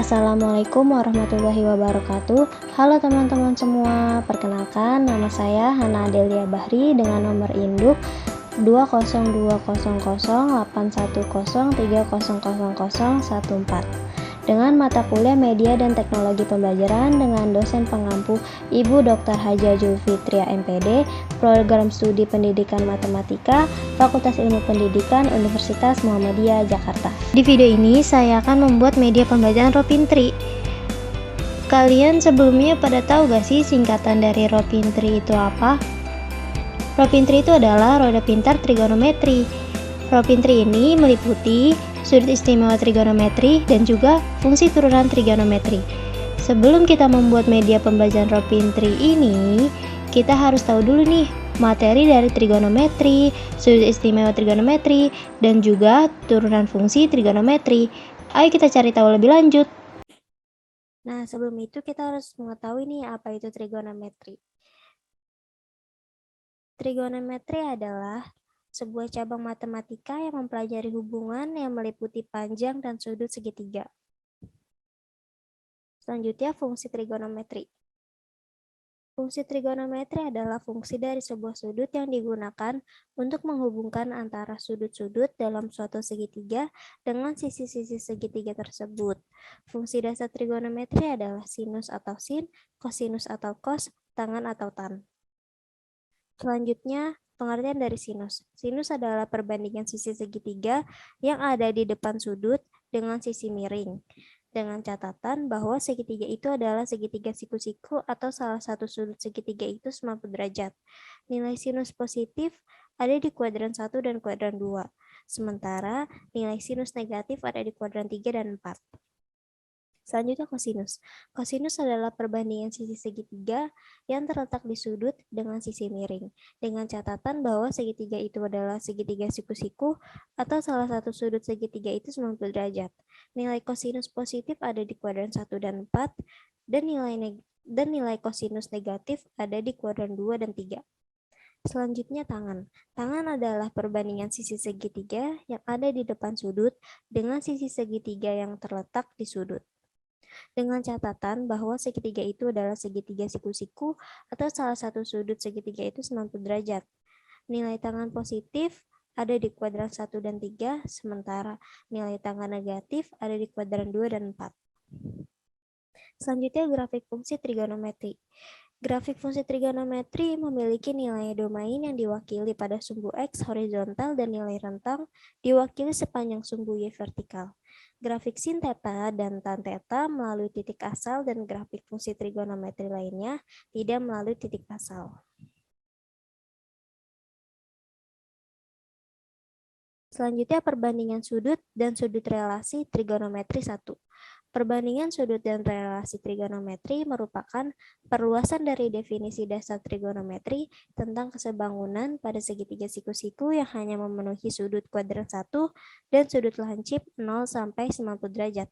Assalamualaikum warahmatullahi wabarakatuh. Halo teman-teman semua, perkenalkan nama saya Hana Adelia Bahri dengan nomor induk 2020081030014 dengan mata kuliah Media dan Teknologi Pembelajaran dengan dosen pengampu Ibu Dr. Haja Julfitria MPD, Program Studi Pendidikan Matematika, Fakultas Ilmu Pendidikan Universitas Muhammadiyah Jakarta. Di video ini saya akan membuat media pembelajaran Ropintri. Kalian sebelumnya pada tahu gak sih singkatan dari Ropintri itu apa? Ropintri itu adalah roda pintar trigonometri. Ropintri ini meliputi sudut istimewa trigonometri dan juga fungsi turunan trigonometri. Sebelum kita membuat media pembelajaran Ropintri ini, kita harus tahu dulu nih materi dari trigonometri, sudut istimewa trigonometri, dan juga turunan fungsi trigonometri. Ayo kita cari tahu lebih lanjut. Nah, sebelum itu kita harus mengetahui nih apa itu trigonometri. Trigonometri adalah sebuah cabang matematika yang mempelajari hubungan yang meliputi panjang dan sudut segitiga. Selanjutnya, fungsi trigonometri. Fungsi trigonometri adalah fungsi dari sebuah sudut yang digunakan untuk menghubungkan antara sudut-sudut dalam suatu segitiga dengan sisi-sisi segitiga tersebut. Fungsi dasar trigonometri adalah sinus atau sin, kosinus atau cos, tangan atau tan. Selanjutnya, pengertian dari sinus. Sinus adalah perbandingan sisi segitiga yang ada di depan sudut dengan sisi miring. Dengan catatan bahwa segitiga itu adalah segitiga siku-siku atau salah satu sudut segitiga itu 90 derajat. Nilai sinus positif ada di kuadran 1 dan kuadran 2. Sementara nilai sinus negatif ada di kuadran 3 dan 4. Selanjutnya kosinus. Kosinus adalah perbandingan sisi segitiga yang terletak di sudut dengan sisi miring. Dengan catatan bahwa segitiga itu adalah segitiga siku-siku atau salah satu sudut segitiga itu 90 derajat. Nilai kosinus positif ada di kuadran 1 dan 4 dan nilai kosinus negatif ada di kuadran 2 dan 3. Selanjutnya tangan. Tangan adalah perbandingan sisi segitiga yang ada di depan sudut dengan sisi segitiga yang terletak di sudut. Dengan catatan bahwa segitiga itu adalah segitiga siku-siku atau salah satu sudut segitiga itu 90 derajat. Nilai tangan positif ada di kuadran 1 dan 3, sementara nilai tangan negatif ada di kuadran 2 dan 4. Selanjutnya grafik fungsi trigonometri. Grafik fungsi trigonometri memiliki nilai domain yang diwakili pada sumbu X horizontal dan nilai rentang diwakili sepanjang sumbu Y vertikal. Grafik sin theta dan tan theta melalui titik asal dan grafik fungsi trigonometri lainnya tidak melalui titik asal. Selanjutnya perbandingan sudut dan sudut relasi trigonometri 1. Perbandingan sudut dan relasi trigonometri merupakan perluasan dari definisi dasar trigonometri tentang kesebangunan pada segitiga siku-siku yang hanya memenuhi sudut kuadran 1 dan sudut lancip 0 sampai 90 derajat.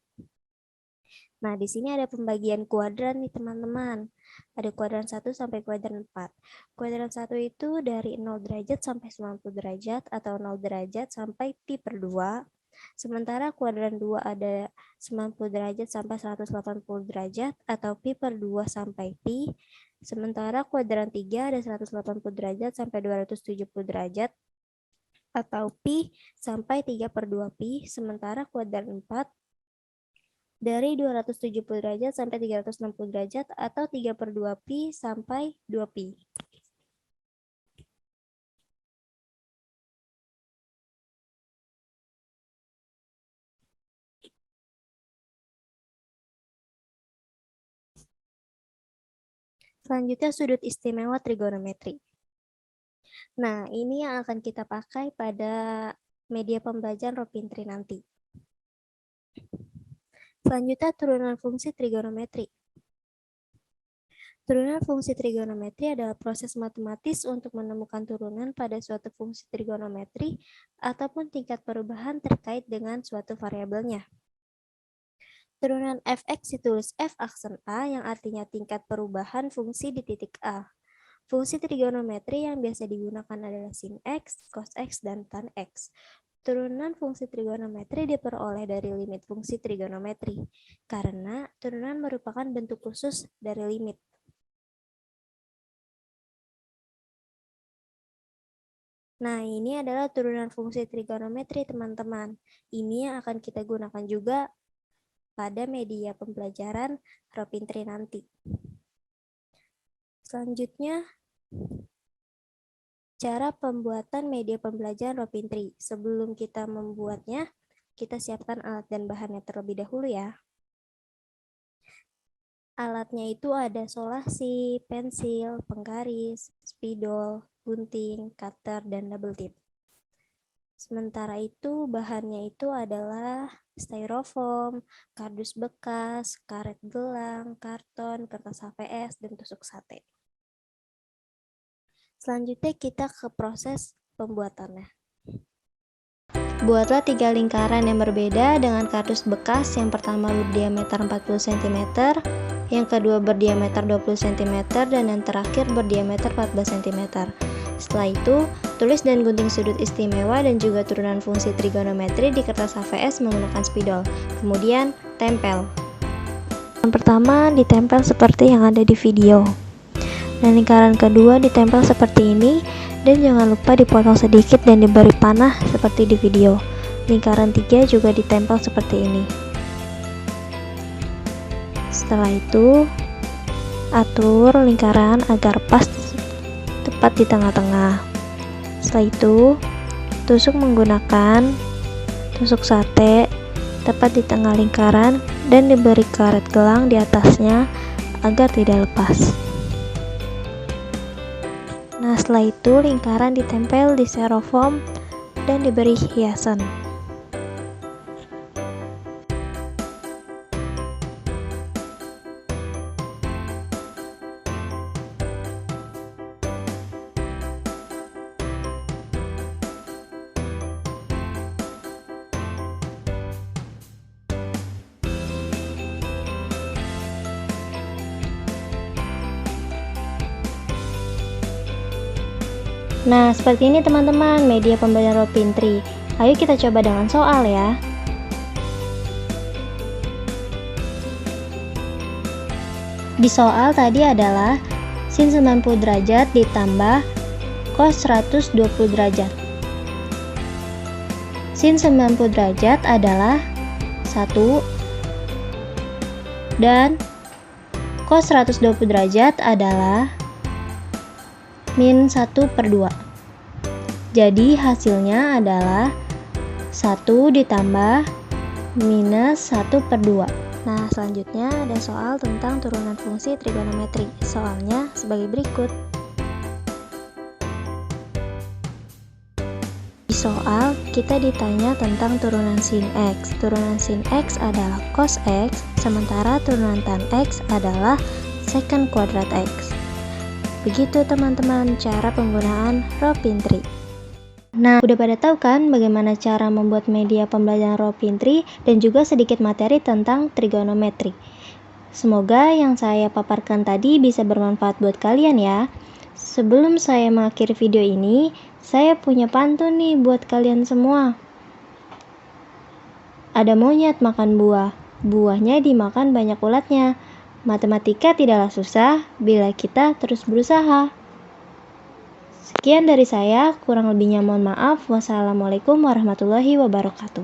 Nah, di sini ada pembagian kuadran nih teman-teman. Ada kuadran 1 sampai kuadran 4. Kuadran 1 itu dari 0 derajat sampai 90 derajat atau 0 derajat sampai pi per 2. Sementara kuadran 2 ada 90 derajat sampai 180 derajat atau pi per 2 sampai pi. Sementara kuadran 3 ada 180 derajat sampai 270 derajat atau pi sampai 3 per 2 pi. Sementara kuadran 4 dari 270 derajat sampai 360 derajat atau 3 per 2 pi sampai 2 pi. Selanjutnya sudut istimewa trigonometri. Nah, ini yang akan kita pakai pada media pembelajaran Ropintri nanti. Selanjutnya turunan fungsi trigonometri. Turunan fungsi trigonometri adalah proses matematis untuk menemukan turunan pada suatu fungsi trigonometri ataupun tingkat perubahan terkait dengan suatu variabelnya. Turunan fx ditulis f aksen A yang artinya tingkat perubahan fungsi di titik A. Fungsi trigonometri yang biasa digunakan adalah sin x, cos x, dan tan x. Turunan fungsi trigonometri diperoleh dari limit fungsi trigonometri, karena turunan merupakan bentuk khusus dari limit. Nah, ini adalah turunan fungsi trigonometri, teman-teman. Ini yang akan kita gunakan juga pada media pembelajaran Ropintri nanti. Selanjutnya, cara pembuatan media pembelajaran Ropintri. Sebelum kita membuatnya, kita siapkan alat dan bahannya terlebih dahulu ya. Alatnya itu ada solasi, pensil, penggaris, spidol, gunting, cutter, dan double tip. Sementara itu bahannya itu adalah styrofoam, kardus bekas, karet gelang, karton, kertas HVS, dan tusuk sate. Selanjutnya kita ke proses pembuatannya. Buatlah 3 lingkaran yang berbeda dengan kardus bekas. Yang pertama berdiameter 40 cm, yang kedua berdiameter 20 cm, dan yang terakhir berdiameter 14 cm. Setelah itu, tulis dan gunting sudut istimewa dan juga turunan fungsi trigonometri di kertas HVS menggunakan spidol. Kemudian, tempel. Yang pertama ditempel seperti yang ada di video. Dan lingkaran kedua ditempel seperti ini, dan jangan lupa dipotong sedikit dan diberi panah seperti di video. Lingkaran 3 juga ditempel seperti ini. Setelah itu, atur lingkaran agar pas tepat di tengah-tengah. Setelah itu, tusuk menggunakan tusuk sate tepat di tengah lingkaran dan diberi karet gelang di atasnya agar tidak lepas. Nah, setelah itu lingkaran ditempel di styrofoam dan diberi hiasan. Nah, seperti ini teman-teman media pembelajaran Ropintri. Ayo kita coba dengan soal ya. Di soal tadi adalah sin 90 derajat ditambah cos 120 derajat. Sin 90 derajat adalah 1 dan cos 120 derajat adalah min 1/2. Jadi hasilnya adalah 1 ditambah minus 1/2. Nah, selanjutnya ada soal tentang turunan fungsi trigonometri. Soalnya sebagai berikut. Di soal kita ditanya tentang turunan sin X. Turunan sin X adalah cos X, sementara turunan tan X adalah secant kuadrat X. Begitu teman-teman cara penggunaan Ropintri. Nah, udah pada tahu kan bagaimana cara membuat media pembelajaran Ropintri dan juga sedikit materi tentang trigonometri. Semoga yang saya paparkan tadi bisa bermanfaat buat kalian ya. Sebelum saya mengakhiri video ini, saya punya pantun nih buat kalian semua. Ada monyet makan buah, buahnya dimakan banyak ulatnya. Matematika tidaklah susah bila kita terus berusaha. Sekian dari saya, kurang lebihnya mohon maaf. Wassalamualaikum warahmatullahi wabarakatuh.